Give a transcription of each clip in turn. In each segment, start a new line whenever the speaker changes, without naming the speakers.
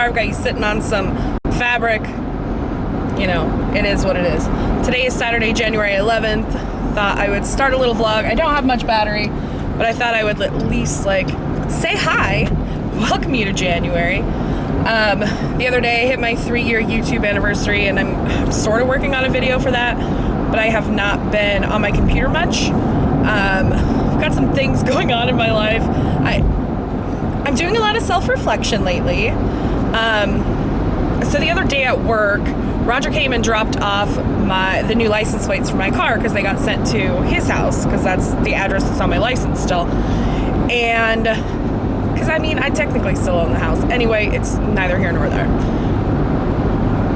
car. I've got you sitting on some fabric. You know, it is what it is. Today is Saturday, January 11th. Thought I would start a little vlog. I don't have much battery, but I thought I would at least like say hi, welcome you to January. The other day I hit my 3-year YouTube anniversary, and I'm sort of working on a video for that, but I have not been on my computer much. I've got some things going on in my life. I'm doing a lot of self-reflection lately. So the other day at work, Roger came and dropped off the new license plates for my car because they got sent to his house, because that's the address that's on my license still. And because I technically still own the house. Anyway, it's neither here nor there.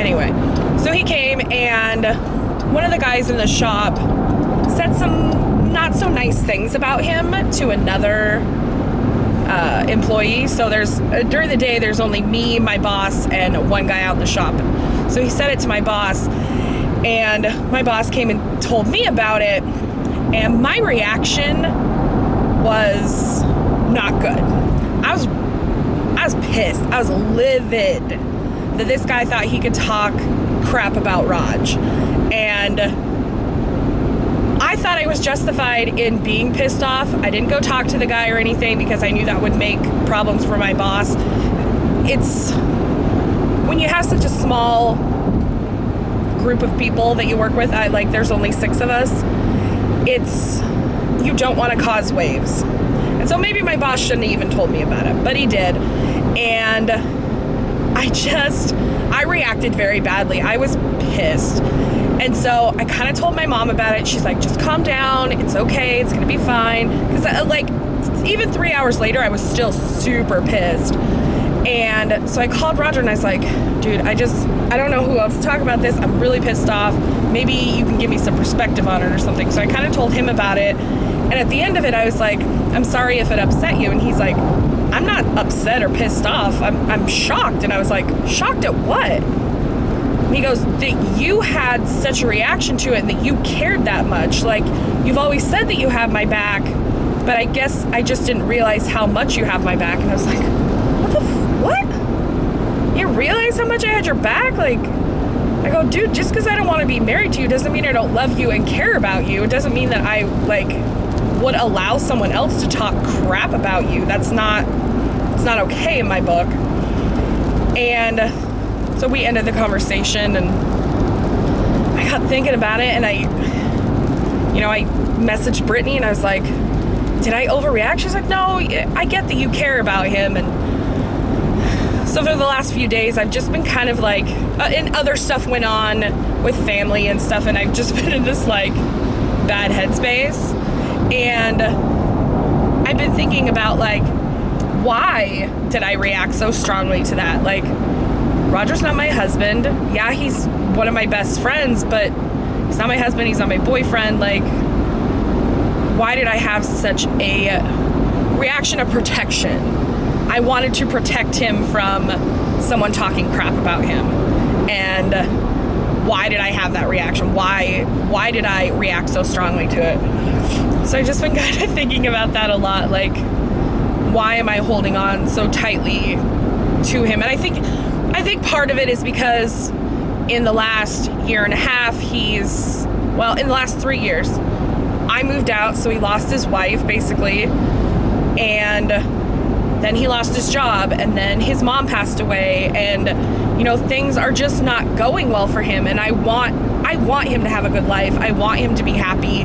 Anyway, so he came, and one of the guys in the shop said some not so nice things about him to another employee. So during the day, there's only me, my boss, and one guy out in the shop. So he said it to my boss, and my boss came and told me about it, and my reaction was not good. I was pissed. I was livid that this guy thought he could talk crap about Raj, and I thought I was justified in being pissed off. I didn't go talk to the guy or anything because I knew that would make problems for my boss. It's when you have such a small group of people that you work with, there's only 6 of us, you don't want to cause waves. And so maybe my boss shouldn't have even told me about it, but he did. And I reacted very badly. I was pissed. And so I kind of told my mom about it. She's like, just calm down. It's okay. It's going to be fine. Because even 3 hours later, I was still super pissed. And so I called Roger and I was like, dude, I don't know who else to talk about this. I'm really pissed off. Maybe you can give me some perspective on it or something. So I kind of told him about it. And at the end of it, I was like, I'm sorry if it upset you. And he's like, I'm not upset or pissed off. I'm shocked. And I was like, shocked at what? And he goes, that you had such a reaction to it and that you cared that much. Like, you've always said that you have my back, but I guess I just didn't realize how much you have my back. And I was like, what? You realize how much I had your back? Like, I go, dude, just because I don't want to be married to you doesn't mean I don't love you and care about you. It doesn't mean that I, would allow someone else to talk crap about you. It's not okay in my book. And so we ended the conversation, and I got thinking about it, and I messaged Brittany, and I was like, did I overreact? She's like, no, I get that you care about him. And so for the last few days, I've just been kind of and other stuff went on with family and stuff, and I've just been in this bad headspace. And I've been thinking about why did I react so strongly to that? Roger's not my husband. Yeah, he's one of my best friends, but he's not my husband. He's not my boyfriend. Why did I have such a reaction of protection? I wanted to protect him from someone talking crap about him. And why did I have that reaction? Why did I react so strongly to it? So I've just been kind of thinking about that a lot. Why am I holding on so tightly to him? And I think part of it is because in the last year and a half, in the last 3 years, I moved out, so he lost his wife, basically, and then he lost his job, and then his mom passed away, and, things are just not going well for him, and I want him to have a good life. I want him to be happy.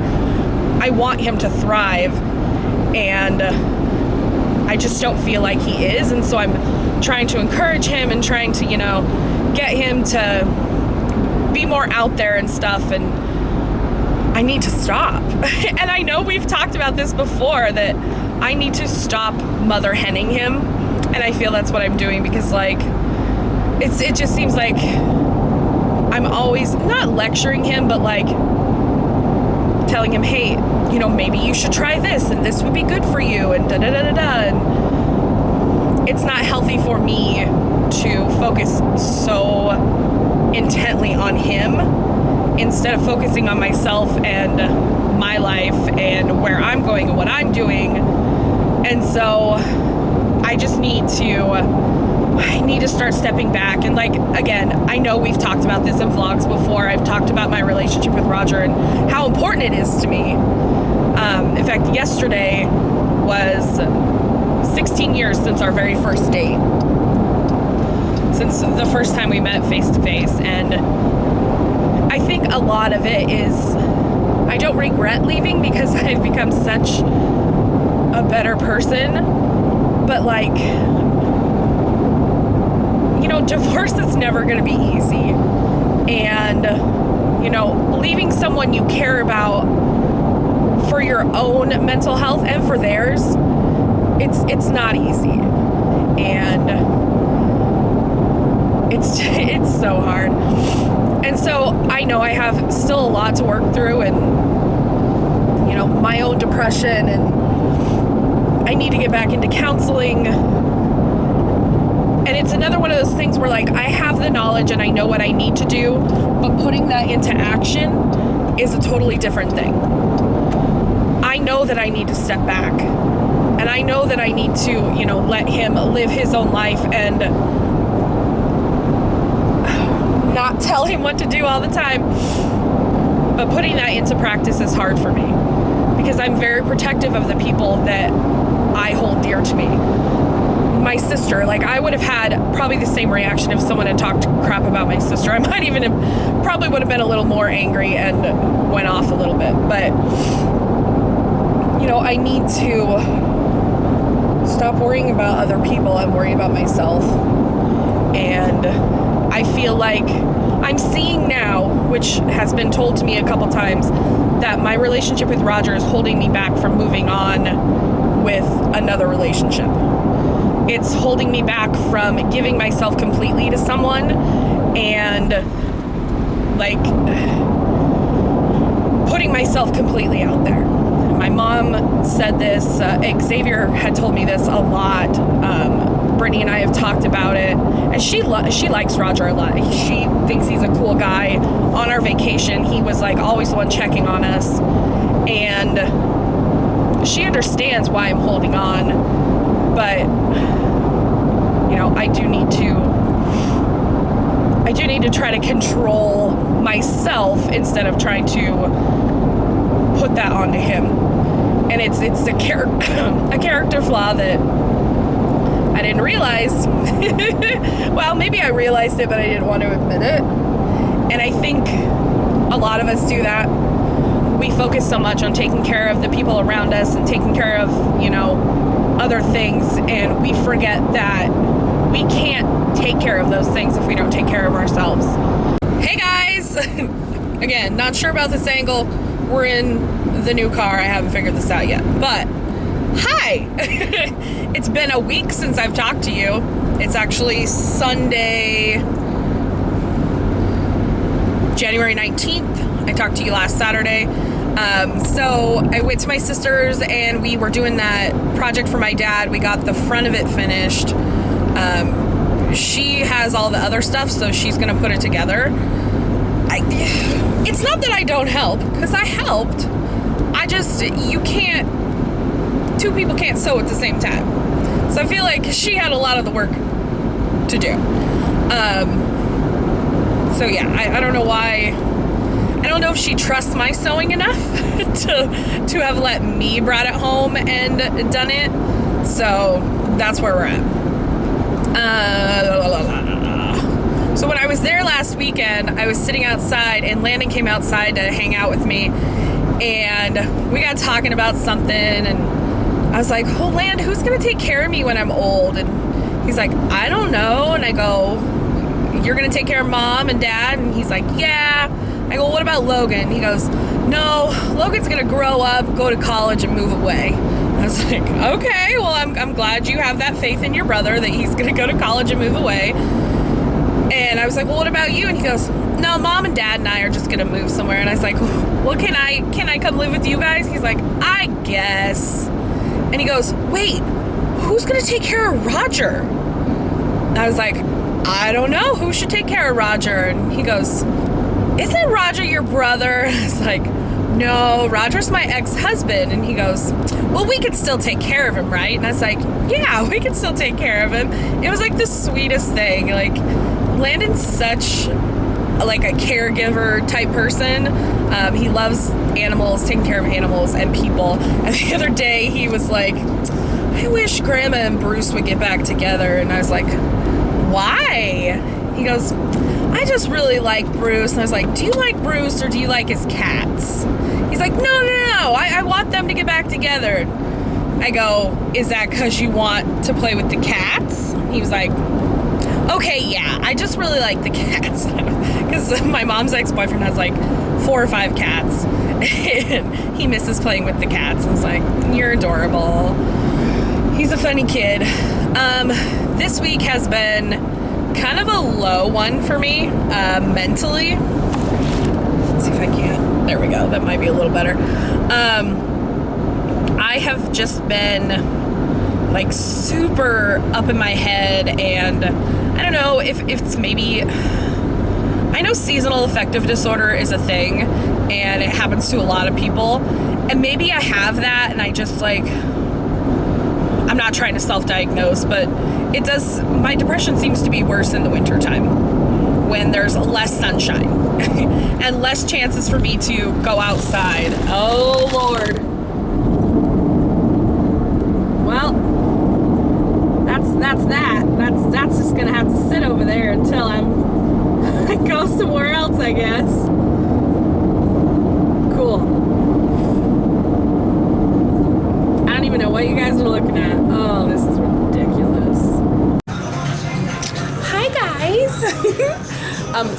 I want him to thrive, and I just don't feel like he is, and so I'm trying to encourage him and trying to, get him to be more out there and stuff, and I need to stop. And I know we've talked about this before, that I need to stop mother henning him, and I feel that's what I'm doing, because it just seems like I'm always not lecturing him, but telling him, hey, maybe you should try this, and this would be good for you, and da-da-da-da-da. And it's not healthy for me to focus so intently on him instead of focusing on myself and my life and where I'm going and what I'm doing. And so I just need to I need to start stepping back. And like, again, I know we've talked about this in vlogs before. I've talked about my relationship with Roger and how important it is to me. In fact, yesterday was 16 years since our very first date. Since the first time we met face to face. And I think a lot of it is, I don't regret leaving because I've become such a better person. But like, you know, divorce is never going to be easy. And, you know, leaving someone you care about for your own mental health and for theirs, it's not easy. And it's so hard. And so I know I have still a lot to work through, and, you know, my own depression, and I need to get back into counseling. And it's another one of those things where, like, I have the knowledge and I know what I need to do, but putting that into action is a totally different thing. I know that I need to step back, and I know that I need to, you know, let him live his own life and not tell him what to do all the time. But putting that into practice is hard for me because I'm very protective of the people that I hold dear to me. My sister, like, I would have had probably the same reaction if someone had talked crap about my sister. I might even have, probably would have been a little more angry and went off a little bit. But, you know, I need to stop worrying about other people and worry about myself. And I feel like I'm seeing now, which has been told to me a couple times, that my relationship with Roger is holding me back from moving on with another relationship. It's holding me back from giving myself completely to someone and, like, putting myself completely out there. My mom said this, Xavier had told me this a lot. Brittany and I have talked about it, and she likes Roger a lot. She thinks he's a cool guy. On our vacation, he was like always the one checking on us, and she understands why I'm holding on, but, you know, I do need to try to control myself instead of trying to put that onto him. And it's a character flaw that I didn't realize. Well, maybe I realized it, but I didn't want to admit it. And I think a lot of us do that. We focus so much on taking care of the people around us and taking care of, you know, other things, and we forget that we can't take care of those things if we don't take care of ourselves. Hey guys! Again, not sure about this angle. We're in the new car. I haven't figured this out yet. But, hi! It's been a week since I've talked to you. It's actually Sunday, January 19th. I talked to you last Saturday. So I went to my sister's and we were doing that project for my dad. We got the front of it finished. She has all the other stuff, so she's gonna put it together. It's not that I don't help, because I helped. Two people can't sew at the same time. So I feel like she had a lot of the work to do. So yeah, I don't know why. I don't know if she trusts my sewing enough to have let me brought it home and done it. So that's where we're at. So when I was there last weekend, I was sitting outside and Landon came outside to hang out with me, and we got talking about something, and I was like, oh, Land, who's gonna take care of me when I'm old? And he's like, I don't know. And I go, you're gonna take care of Mom and Dad? And he's like, yeah. I go, what about Logan? He goes, no, Logan's gonna grow up, go to college, and move away. I was like, okay, well, I'm glad you have that faith in your brother that he's gonna go to college and move away. And I was like, well, what about you? And he goes, no, Mom and Dad and I are just gonna move somewhere. And I was like, well, can I come live with you guys? He's like, I guess. And he goes, wait, who's gonna take care of Roger? And I was like, I don't know, who should take care of Roger? And he goes, isn't Roger your brother? I was like, no, Roger's my ex-husband. And he goes, well, we could still take care of him, right? And I was like, yeah, we can still take care of him. It was like the sweetest thing. Like, Landon's such like a caregiver type person. He loves animals, taking care of animals and people. And the other day he was like, I wish Grandma and Bruce would get back together. And I was like, why? He goes, I just really like Bruce. And I was like, do you like Bruce or do you like his cats? He's like, no, I want them to get back together. I go, is that because you want to play with the cats? He was like, okay, yeah, I just really like the cats. Because my mom's ex-boyfriend has like 4 or 5 cats. And he misses playing with the cats. I was like, you're adorable. He's a funny kid. This week has been kind of a low one for me, mentally. Let's see if I can. There we go. That might be a little better. I have just been like super up in my head, and I don't know if it's maybe, I know seasonal affective disorder is a thing and it happens to a lot of people, and maybe I have that and I just like, I'm not trying to self-diagnose, but it does, my depression seems to be worse in the wintertime when there's less sunshine and less chances for me to go outside. Oh Lord. Well, that's just gonna have to sit over there until I go somewhere else, I guess. Cool. I don't even know what you guys are looking at. Oh, this is ridiculous. Hi guys.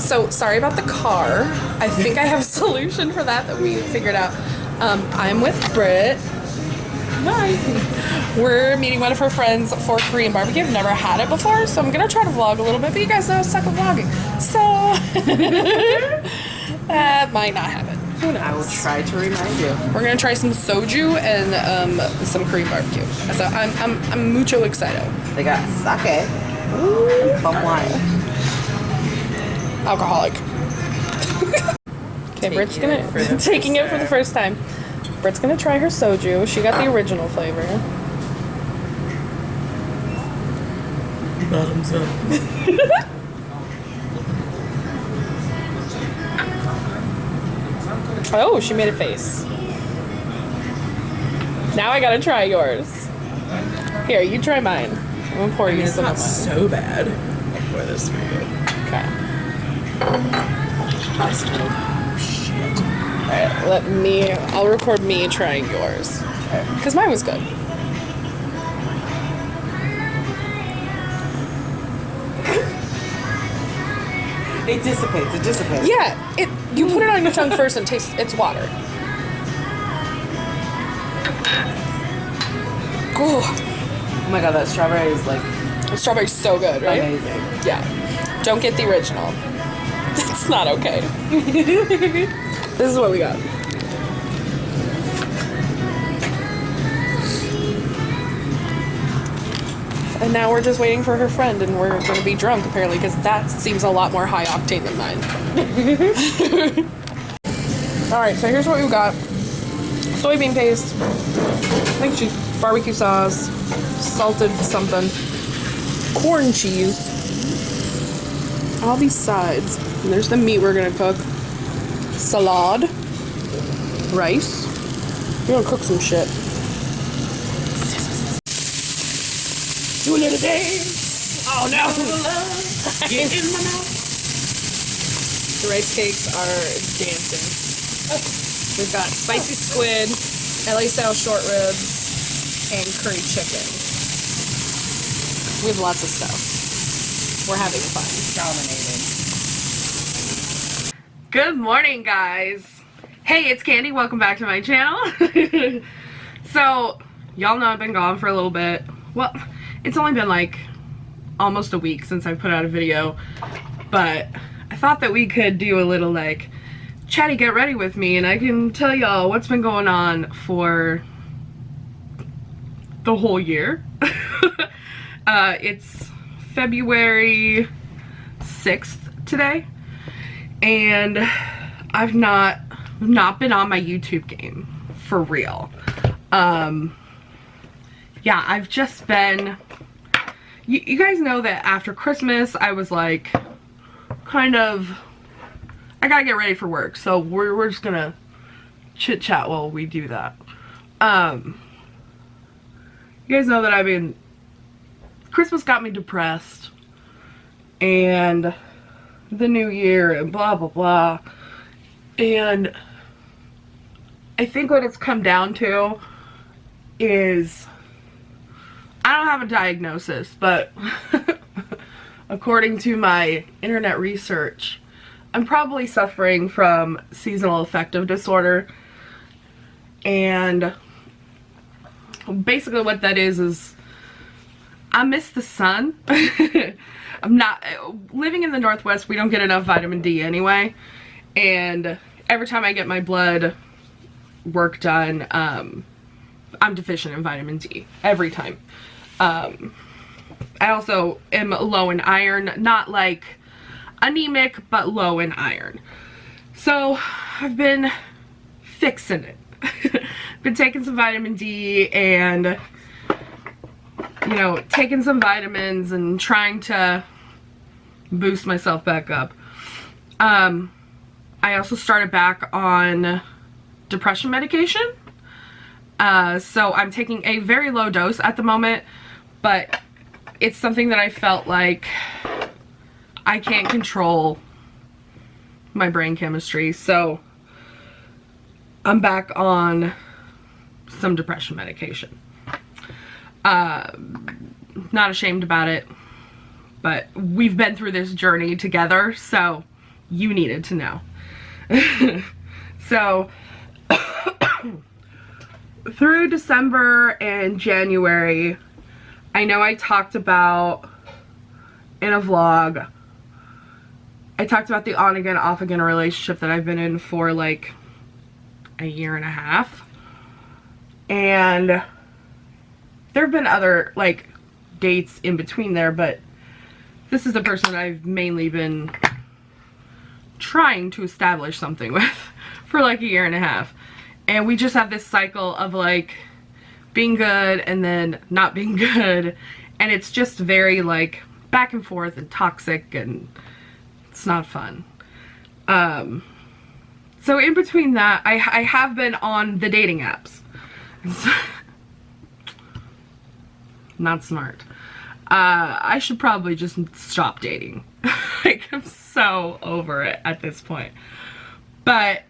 So sorry about the car. I think I have a solution for that we figured out. I'm with Britt. Hi. We're meeting one of her friends for Korean barbecue. I've never had it before, so I'm gonna try to vlog a little bit, but you guys know I suck at vlogging. So that might not happen. Who knows? I will try to remind you. We're gonna try some soju and some Korean barbecue. So I'm mucho excited.
They got sake. Ooh, plum wine.
Alcoholic. Okay, Britt's taking it for the first time. Britt's gonna try her soju. She got the original flavor.
Bottoms up.
Oh, she made a face. Now I gotta try yours. Here, you try mine. I'm gonna pour you some of mine.
It's not so bad. I'll pour this for you.
Okay.
Shit.
Alright, I'll record me trying yours. Because mine was good.
It dissipates.
Yeah, you put it on your tongue first and taste it's water. Oh
my god, that strawberry is like...
The strawberry's so good, right?
Amazing.
Yeah. Don't get the original. It's not okay. This is what we got. And now we're just waiting for her friend, and we're going to be drunk, apparently, because that seems a lot more high octane than mine. Alright, so here's what we got. Soybean paste. I think she's barbecue sauce. Salted something. Corn cheese. All these sides. And there's the meat we're going to cook. Salad. Rice. We're going to cook some shit. Do a little dance. Oh no! Get in my mouth. The rice cakes are dancing. We've got spicy squid, LA style short ribs, and curry chicken. We have lots of stuff. We're having fun.
Dominating.
Good morning, guys. Hey, it's Kandy. Welcome back to my channel. So, y'all know I've been gone for a little bit. Well, it's only been like almost a week since I put out a video, but I thought that we could do a little like chatty get ready with me, and I can tell y'all what's been going on for the whole year. It's February 6th today, and I've not not been on my YouTube game for real. Yeah, I've just been, you guys know that after Christmas I was like kind of, I gotta get ready for work, so we're just gonna chit chat while we do that. You guys know that Christmas got me depressed, and the new year and blah blah blah, and I think what it's come down to is, I don't have a diagnosis, but according to my internet research, I'm probably suffering from seasonal affective disorder. And basically what that is I miss the sun. I'm not, living in the Northwest, we don't get enough vitamin D anyway. And every time I get my blood work done, I'm deficient in vitamin D every time. I also am low in iron, not like anemic, but low in iron. So I've been fixing it. Been taking some vitamin D and, you know, taking some vitamins and trying to boost myself back up. I also started back on depression medication. So I'm taking a very low dose at the moment, but it's something that I felt like I can't control my brain chemistry, so I'm back on some depression medication. Not ashamed about it, but we've been through this journey together, so you needed to know. So through December and January, I know I talked about in a vlog, I talked about the on again, off again relationship that I've been in for like a year and a half. And there have been other like dates in between there, but this is the person I've mainly been trying to establish something with for like a year and a half. And we just have this cycle of like being good and then not being good, and it's just very like back and forth and toxic, and it's not fun. So in between that, I have been on the dating apps. Not smart. I should probably just stop dating. Like, I'm so over it at this point. But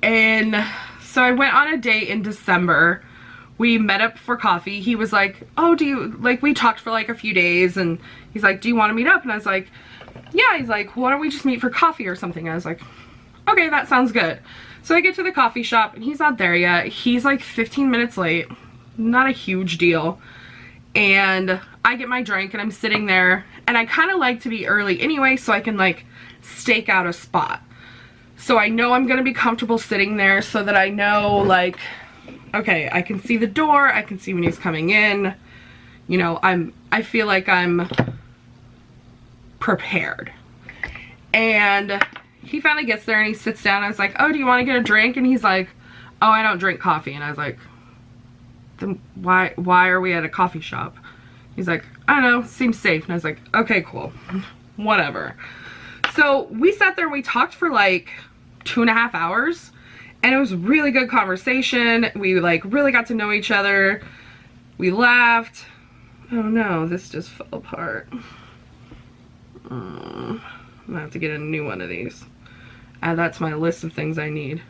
so I went on a date in December. We met up for coffee. He was like, oh, we talked for like a few days, and he's like, do you want to meet up? And I was like, yeah. He's like, why don't we just meet for coffee or something? I was like, okay, that sounds good. So I get to the coffee shop and he's not there yet. He's like 15 minutes late. Not a huge deal. And I get my drink and I'm sitting there, and I kind of like to be early anyway so I can like stake out a spot. So I know I'm going to be comfortable sitting there so that I know like, okay, I can see the door, I can see when he's coming in. You know, I feel like I'm prepared. And he finally gets there and he sits down. I was like, oh, do you want to get a drink? And he's like, oh, I don't drink coffee. And I was like, then why are we at a coffee shop? He's like, I don't know, seems safe. And I was like, okay, cool, whatever. So we sat there and we talked for like 2.5 hours, and it was really good conversation. We like really got to know each other. We laughed. Oh no, this just fell apart. I'm gonna have to get a new one of these. Add that to my list of things I need.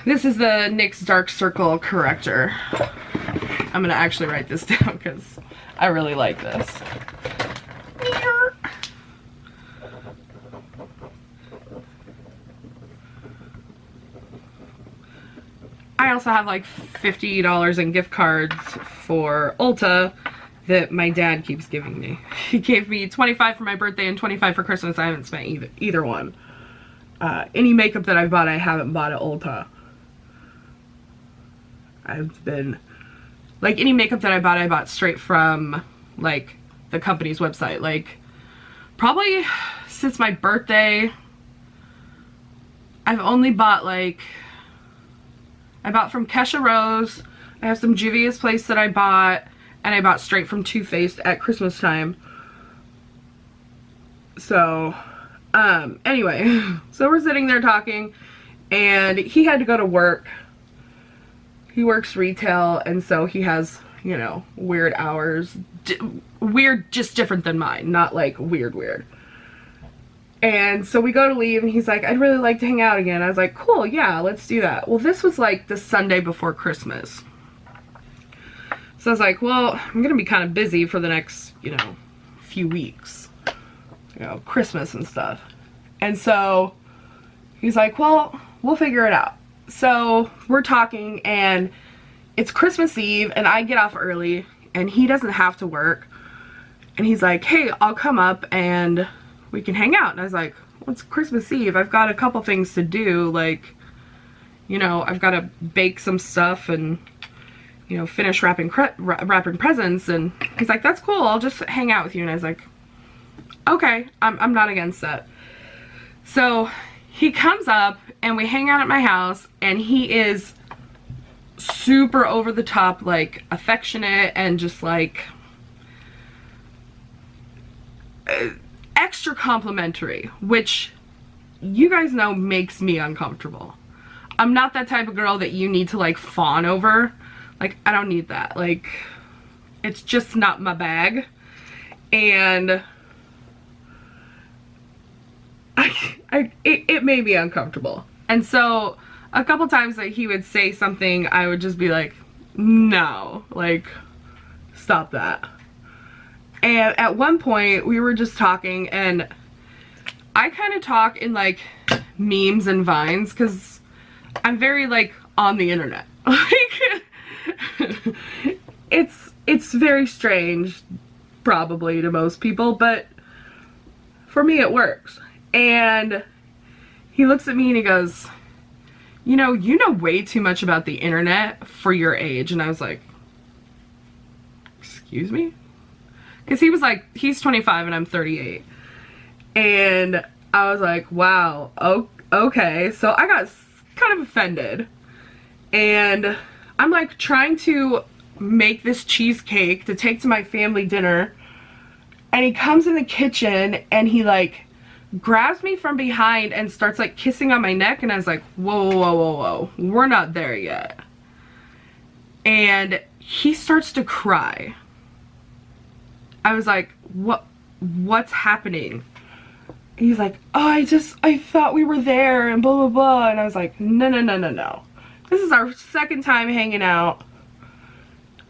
This is the NYX Dark Circle Corrector. I'm gonna actually write this down because I really like this. I also have like $50 in gift cards for Ulta that my dad keeps giving me. He gave me 25 for my birthday and 25 for Christmas. I haven't spent either one. Any makeup that I've bought, I haven't bought at Ulta. I've been, like, any makeup that I bought straight from, like, the company's website. Like, probably since my birthday, I've only bought like, I bought from Kesha Rose. I have some Juvia's Place that I bought, and I bought straight from Too Faced at Christmas time. So, anyway, so we're sitting there talking, and he had to go to work. He works retail, and so he has, you know, weird hours. Weird, just different than mine, not like weird. And so we go to leave, and he's like, I'd really like to hang out again. I was like, cool, yeah, let's do that. Well, this was like the Sunday before Christmas. So I was like, well, I'm gonna be kind of busy for the next, you know, few weeks. You know, Christmas and stuff. And so he's like, well, we'll figure it out. So we're talking, and it's Christmas Eve, and I get off early, and he doesn't have to work. And he's like, hey, I'll come up and we can hang out. And I was like, well, it's Christmas Eve. I've got a couple things to do. Like, you know, I've got to bake some stuff and, you know, finish wrapping presents. And he's like, that's cool. I'll just hang out with you. And I was like, okay, I'm not against that. So he comes up and we hang out at my house, and he is super over the top, like affectionate and just like extra complimentary, which you guys know makes me uncomfortable. I'm not that type of girl that you need to like fawn over. Like, I don't need that. Like, it's just not my bag. And it made me uncomfortable. And so a couple times that he would say something, I would just be like, no, like, stop that. And at one point we were just talking, and I kind of talk in like memes and vines because I'm very like on the internet. Like, it's very strange probably to most people, but for me it works. And he looks at me and he goes, you know way too much about the internet for your age. And I was like, excuse me? Because he was like, he's 25 and I'm 38. And I was like, wow, okay. So I got kind of offended. And I'm like trying to make this cheesecake to take to my family dinner. And he comes in the kitchen and he like grabs me from behind and starts like kissing on my neck. And I was like, whoa, we're not there yet. And he starts to cry. I was like, what's happening? He's like, oh, I thought we were there and blah, blah, blah. And I was like, no. This is our second time hanging out.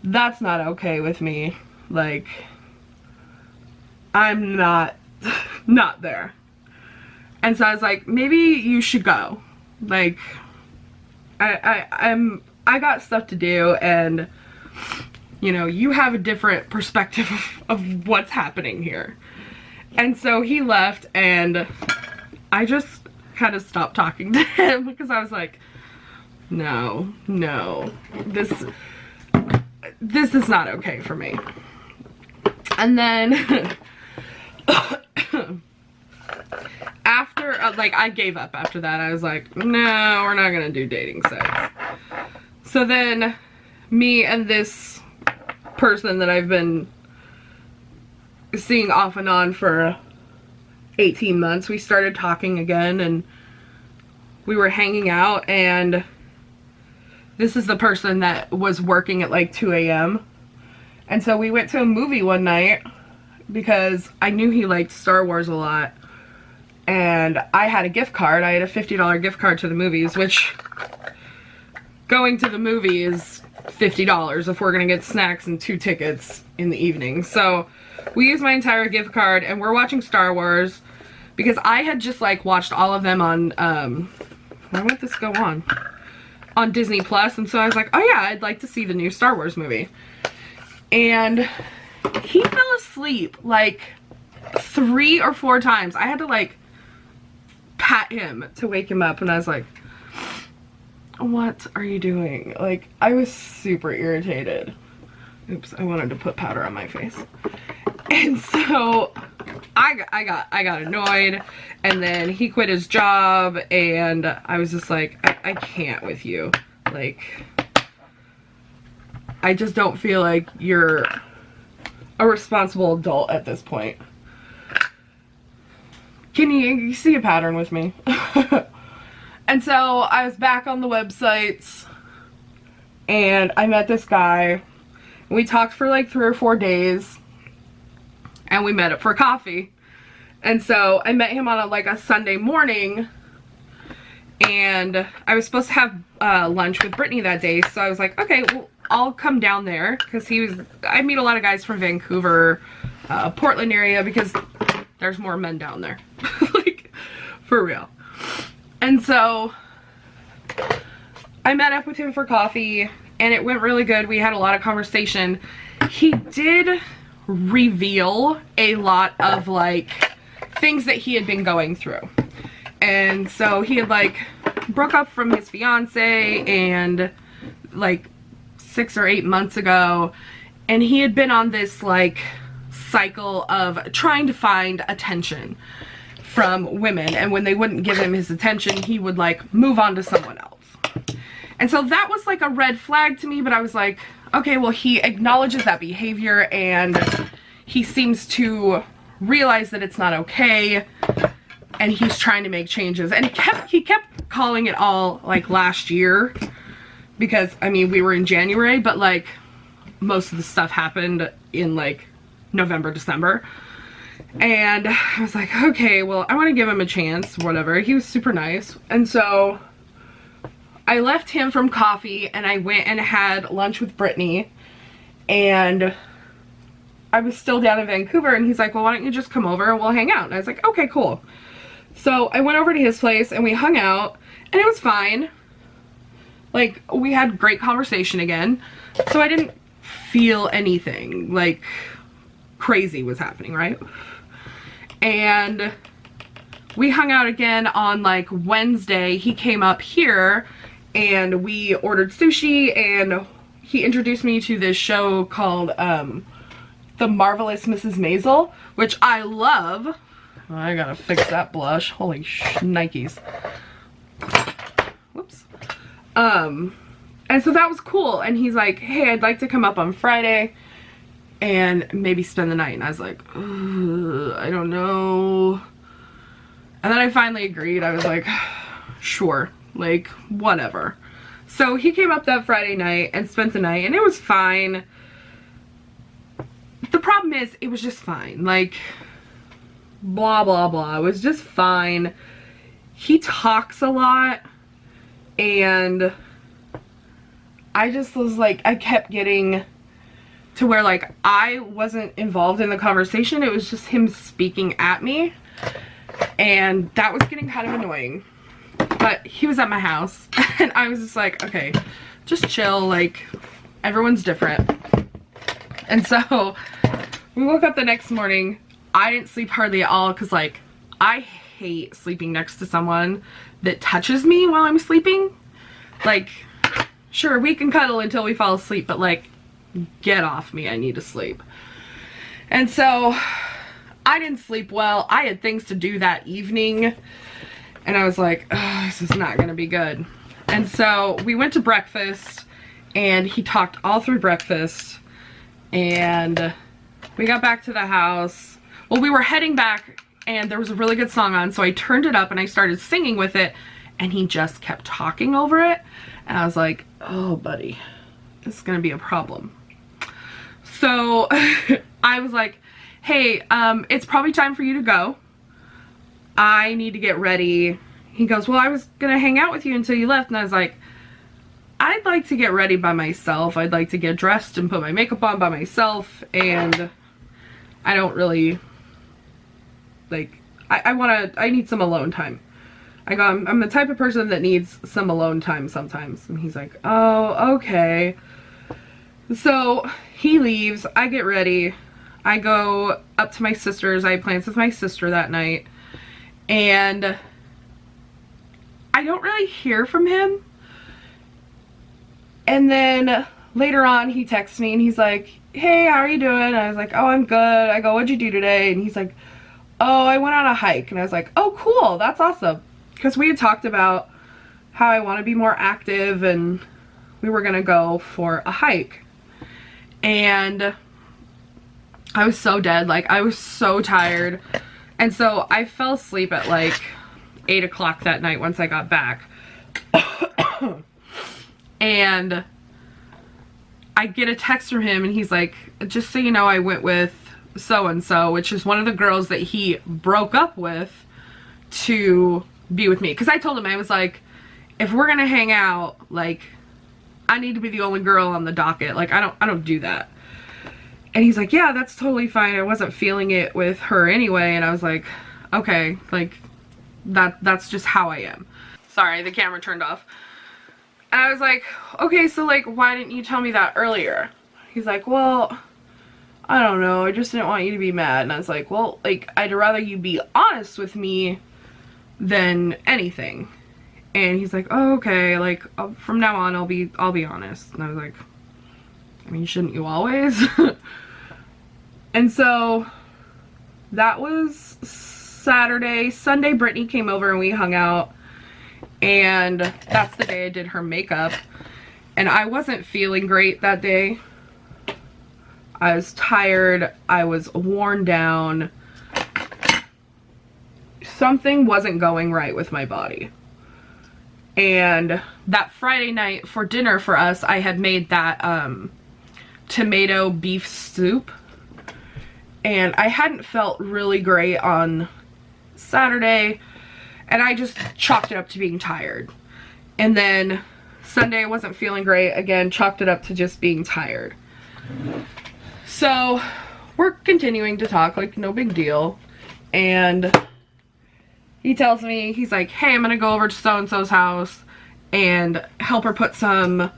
That's not okay with me. Like, I'm not there. And so I was like, maybe you should go. Like, I got stuff to do, and you know, you have a different perspective of what's happening here. And so he left, and I just kind of stopped talking to him because I was like, no, this is not okay for me. And then after, like, I gave up after that. I was like, no, we're not gonna do dating sites. So then me and this person that I've been seeing off and on for 18 months, we started talking again, and we were hanging out, and this is the person that was working at like 2 a.m. And so we went to a movie one night because I knew he liked Star Wars a lot, and I had a gift card. I had a $50 gift card to the movies, which going to the movie is $50 if we're gonna get snacks and 2 tickets in the evening. So we used my entire gift card, and we're watching Star Wars because I had just like watched all of them on why would this go on Disney Plus. And so I was like, oh yeah, I'd like to see the new Star Wars movie. And he fell asleep like 3 or 4 times. I had to like pat him to wake him up, and I was like, what are you doing? Like, I was super irritated. Oops, I wanted to put powder on my face. And so I got annoyed, and then he quit his job, and I was just like, I can't with you. Like, I just don't feel like you're a responsible adult at this point. Can you see a pattern with me? And so I was back on the websites, and I met this guy. We talked for like 3 or 4 days, and we met up for coffee. And so I met him on a Sunday morning, and I was supposed to have lunch with Brittany that day. So I was like, okay, well, I'll come down there, because I meet a lot of guys from Vancouver, Portland area, because there's more men down there. Like, for real. And so I met up with him for coffee, and it went really good. We had a lot of conversation. He did reveal a lot of like things that he had been going through. And so he had like broke up from his fiance and like 6 or 8 months ago, and he had been on this like cycle of trying to find attention from women, and when they wouldn't give him his attention, he would like move on to someone else. And so that was like a red flag to me, but I was like, okay, well, he acknowledges that behavior, and he seems to realize that it's not okay, and he's trying to make changes. And he kept calling it all like last year, because I mean, we were in January, but like most of the stuff happened in like November, December. And I was like, okay, well, I want to give him a chance, whatever. He was super nice. And so I left him from coffee, and I went and had lunch with Brittany, and I was still down in Vancouver, and he's like, well, why don't you just come over and we'll hang out? And I was like, okay, cool. So I went over to his place, and we hung out, and it was fine. Like, we had great conversation again. So I didn't feel anything like crazy was happening, right? And we hung out again on like Wednesday. He came up here, and we ordered sushi, and he introduced me to this show called The Marvelous Mrs. Maisel, which I love. I gotta fix that blush. Holy shnikes. Whoops. And so that was cool. And he's like, hey, I'd like to come up on Friday and maybe spend the night. And I was like, I don't know. And then I finally agreed. I was like, sure, like, whatever. So he came up that Friday night and spent the night, and it was fine. The problem is, it was just fine. Like, blah, blah, blah. It was just fine. He talks a lot, and I just was like, I kept getting to where like I wasn't involved in the conversation. It was just him speaking at me, and that was getting kind of annoying. But he was at my house, and I was just like, okay, just chill, like, everyone's different. And so we woke up the next morning. I didn't sleep hardly at all, because like I hate sleeping next to someone that touches me while I'm sleeping. Like, sure, we can cuddle until we fall asleep, but like, get off me, I need to sleep. And so I didn't sleep well. I had things to do that evening, and I was like, oh, this is not gonna be good. And so we went to breakfast, and he talked all through breakfast, and we got back to the house. Well, we were heading back, and there was a really good song on, so I turned it up and I started singing with it, and he just kept talking over it, and I was like, oh buddy, this is gonna be a problem. So I was like, hey, it's probably time for you to go. I need to get ready. He goes, well, I was gonna hang out with you until you left. And I was like, I'd like to get ready by myself. I'd like to get dressed and put my makeup on by myself, and I don't really, like, I need some alone time. I go, I'm the type of person that needs some alone time sometimes. And he's like, oh, okay. So he leaves, I get ready, I go up to my sister's. I had plans with my sister that night, and I don't really hear from him. And then later on he texts me, and he's like, hey, how are you doing? And I was like, oh, I'm good. I go, what'd you do today? And he's like, oh, I went on a hike. And I was like, oh, cool, that's awesome. Because we had talked about how I want to be more active and we were gonna go for a hike. And I was so dead, like I was so tired. And so I fell asleep at like 8 o'clock that night once I got back. And I get a text from him and he's like, just so you know, I went with so-and-so, which is one of the girls that he broke up with, to be with me. Because I told him, I was like, if we're gonna hang out, like, I need to be the only girl on the docket. Like, I don't do that. And he's like, yeah, that's totally fine. I wasn't feeling it with her anyway. And I was like, okay, like, that's just how I am. Sorry, the camera turned off. And I was like, okay, so like, why didn't you tell me that earlier? He's like, well, I don't know, I just didn't want you to be mad. And I was like, well, like, I'd rather you be honest with me than anything. And he's like, oh, okay, like, from now on, I'll be honest. And I was like, I mean, shouldn't you always? And so that was Saturday. Sunday, Brittany came over and we hung out. And that's the day I did her makeup. And I wasn't feeling great that day. I was tired. I was worn down. Something wasn't going right with my body. And that Friday night for dinner for us, I had made that tomato beef soup. And I hadn't felt really great on Saturday. And I just chalked it up to being tired. And then Sunday I wasn't feeling great. Again, chalked it up to just being tired. So we're continuing to talk, like no big deal. And he tells me, he's like, hey, I'm gonna go over to so-and-so's house and help her put some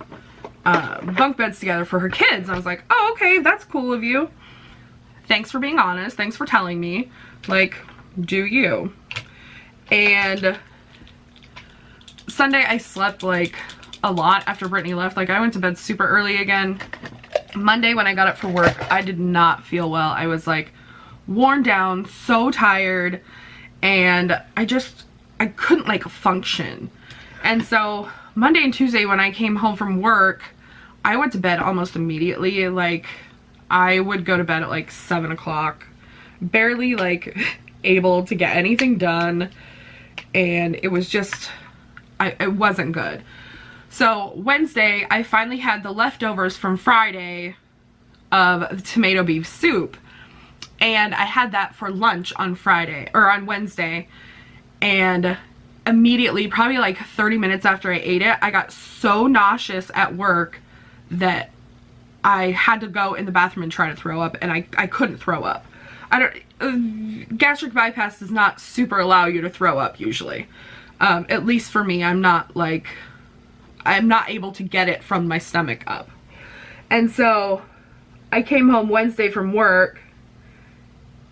bunk beds together for her kids. I was like, oh, okay, that's cool of you. Thanks for being honest. Thanks for telling me. Like, do you? And Sunday I slept like a lot after Brittany left. Like, I went to bed super early again. Monday when I got up for work, I did not feel well. I was like worn down, so tired, and I couldn't like function. And so Monday and Tuesday when I came home from work, I went to bed almost immediately. Like, I would go to bed at like 7 o'clock, barely like able to get anything done. And it was just, it wasn't good. So Wednesday, I finally had the leftovers from Friday of tomato beef soup. And I had that for lunch on Friday, or on Wednesday. And immediately, probably like 30 minutes after I ate it, I got so nauseous at work that I had to go in the bathroom and try to throw up, and I couldn't throw up. Gastric bypass does not super allow you to throw up usually. At least for me, I'm not able to get it from my stomach up. And so I came home Wednesday from work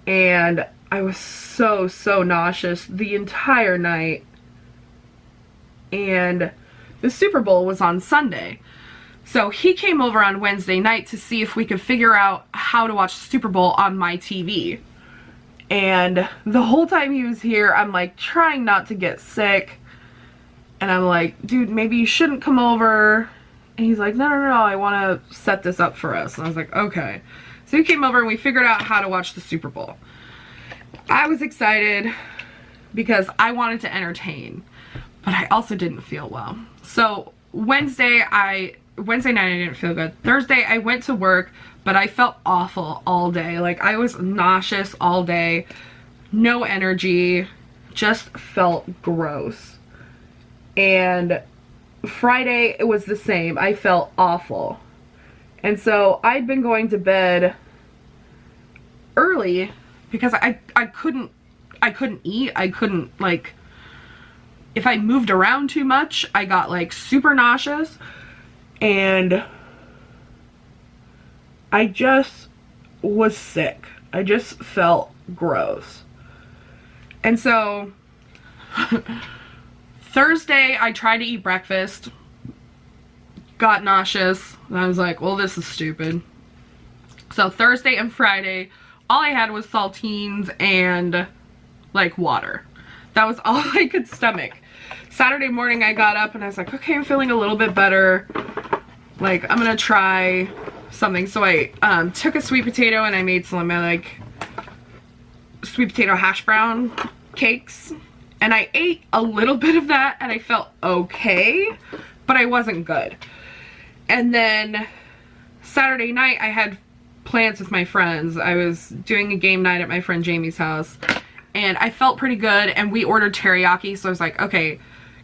and I was so nauseous the entire night. And the Super Bowl was on Sunday. So he came over on Wednesday night to see if we could figure out how to watch the Super Bowl on my TV. And the whole time he was here, I'm like trying not to get sick. And I'm like, dude, maybe you shouldn't come over. And he's like, no, I want to set this up for us. And I was like, okay. So he came over and we figured out how to watch the Super Bowl. I was excited because I wanted to entertain, but I also didn't feel well. So Wednesday night I didn't feel good. Thursday I went to work, but I felt awful all day. Like, I was nauseous all day, no energy, just felt gross. And Friday it was the same. I felt awful. And so I'd been going to bed early because I couldn't eat. I couldn't, like, if I moved around too much, I got like super nauseous. And I just was sick. I just felt gross. And so Thursday I tried to eat breakfast, got nauseous, and I was like, well, this is stupid. So Thursday and Friday, all I had was saltines and like water. That was all I could stomach. Saturday morning I got up and I was like, okay, I'm feeling a little bit better. Like, I'm gonna try something. So I took a sweet potato and I made some of my like sweet potato hash brown cakes. And I ate a little bit of that and I felt okay, but I wasn't good. And then Saturday night I had plans with my friends. I was doing a game night at my friend Jamie's house and I felt pretty good, and we ordered teriyaki. So I was like, okay,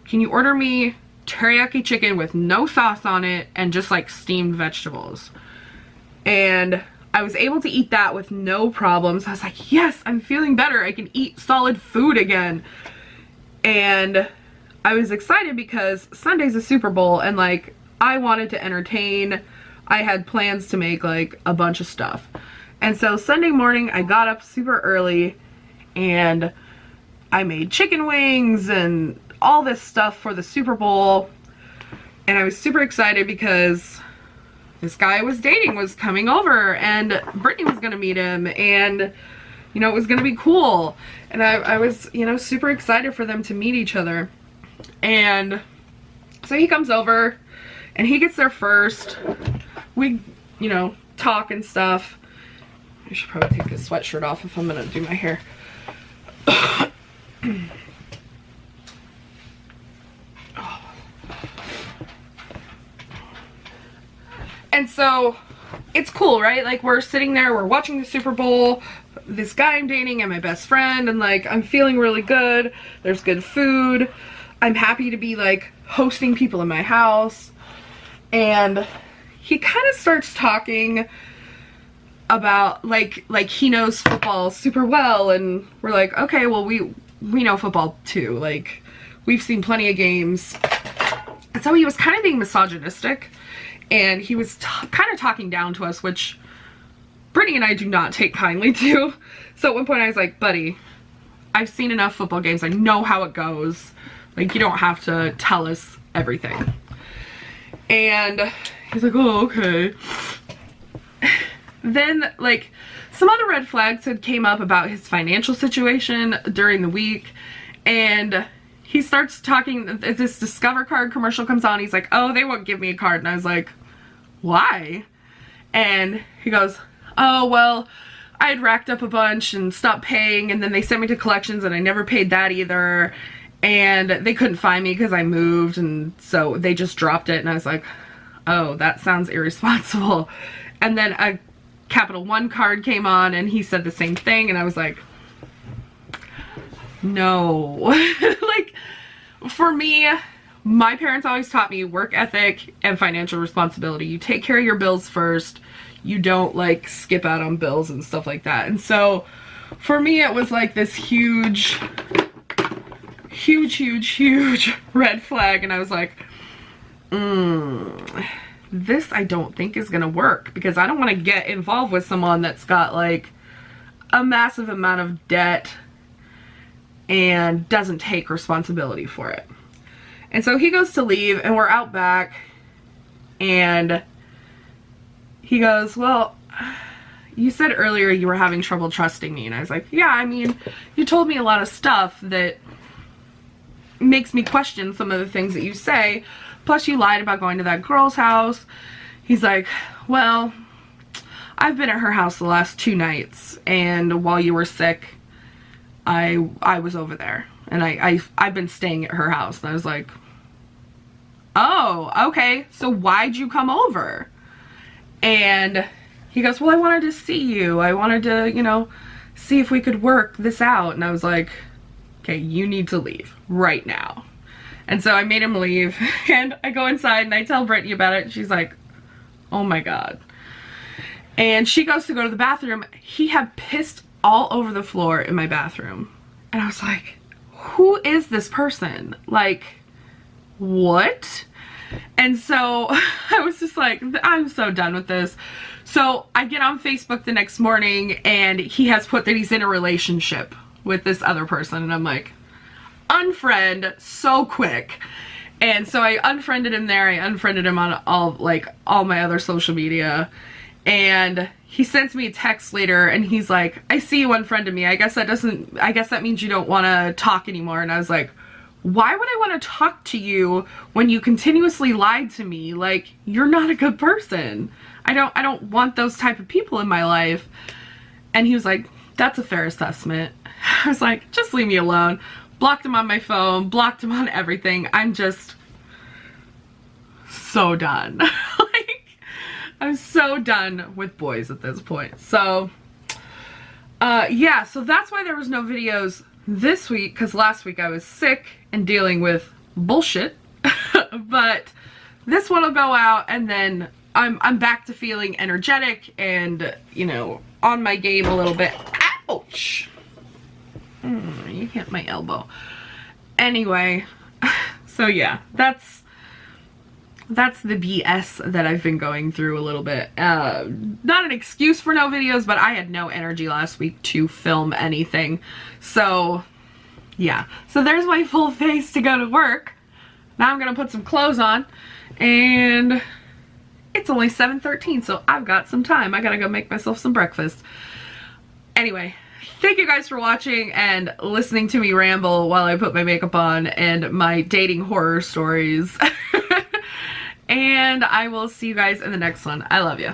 can you order me teriyaki chicken with no sauce on it and just like steamed vegetables? And I was able to eat that with no problems. I was like, yes, I'm feeling better. I can eat solid food again. And I was excited because Sunday's a Super Bowl and like I wanted to entertain. I had plans to make like a bunch of stuff. And so Sunday morning I got up super early and I made chicken wings and all this stuff for the Super Bowl. And I was super excited because this guy I was dating was coming over and Brittany was gonna meet him, and you know, it was gonna be cool. And I was, you know, super excited for them to meet each other. And so he comes over and he gets there first. We, you know, talk and stuff. I should probably take this sweatshirt off if I'm gonna do my hair. And so it's cool, right? Like, we're sitting there, we're watching the Super Bowl, this guy I'm dating and my best friend, and like I'm feeling really good. There's good food. I'm happy to be like hosting people in my house. And he kind of starts talking about like he knows football super well, and we're like, okay, well we know football too. Like, we've seen plenty of games. And so he was kind of being misogynistic, and he was kind of talking down to us, which Brittany and I do not take kindly to. So at one point I was like, buddy, I've seen enough football games. I know how it goes. Like, you don't have to tell us everything. And he's like, oh, okay. Then, like, some other red flags had came up about his financial situation during the week. And he starts talking, this Discover card commercial comes on. He's like, oh, they won't give me a card. And I was like, why? And he goes, oh, well, I had racked up a bunch and stopped paying, and then they sent me to collections and I never paid that either. And they couldn't find me because I moved, and so they just dropped it. And I was like, oh, that sounds irresponsible. And then a Capital One card came on and he said the same thing, and I was like, no. Like, for me, my parents always taught me work ethic and financial responsibility. You take care of your bills first. You don't like skip out on bills and stuff like that. And so for me, it was like this huge red flag. And I was like, this I don't think is gonna work, because I don't want to get involved with someone that's got like a massive amount of debt and doesn't take responsibility for it. And so he goes to leave, and we're out back, and he goes, well, you said earlier you were having trouble trusting me. And I was like, yeah, I mean, you told me a lot of stuff that makes me question some of the things that you say. Plus you lied about going to that girl's house. He's like, well, I've been at her house the last 2 nights, and while you were sick, I was over there, and I've been staying at her house. And I was like, oh, okay, so why'd you come over? And he goes, well, I wanted to see you. I wanted to, you know, see if we could work this out. And I was like, okay, you need to leave right now. And so I made him leave, and I go inside and I tell Brittany about it, and she's like, oh my God. And she goes to go to the bathroom. He had pissed all over the floor in my bathroom. And I was like, who is this person? Like, what? And so I was just like, I'm so done with this. So I get on Facebook the next morning, and he has put that he's in a relationship with this other person. And I'm like, unfriend so quick. And so I unfriended him there. I unfriended him on all my other social media. And
he sends me a text later and he's like, I see you unfriended me. I guess that means you don't want to talk anymore. And I was like, why would I want to talk to you when you continuously lied to me? Like, you're not a good person. I don't want those type of people in my life. And he was like, that's a fair assessment. I was like, just leave me alone. Blocked him on my phone, blocked him on everything. I'm just so done. Like, I'm so done with boys at this point. So, yeah, so that's why there was no videos this week, because last week I was sick and dealing with bullshit. But this one will go out, and then I'm back to feeling energetic and, you know, on my game a little bit. Ouch! You hit my elbow. Anyway, so yeah, that's the BS that I've been going through a little bit. Not an excuse for no videos, but I had no energy last week to film anything. So, yeah. So there's my full face to go to work. Now I'm gonna put some clothes on, and it's only 7:13, so I've got some time. I gotta go make myself some breakfast. Anyway, thank you guys for watching and listening to me ramble while I put my makeup on and my dating horror stories. And I will see you guys in the next one. I love you.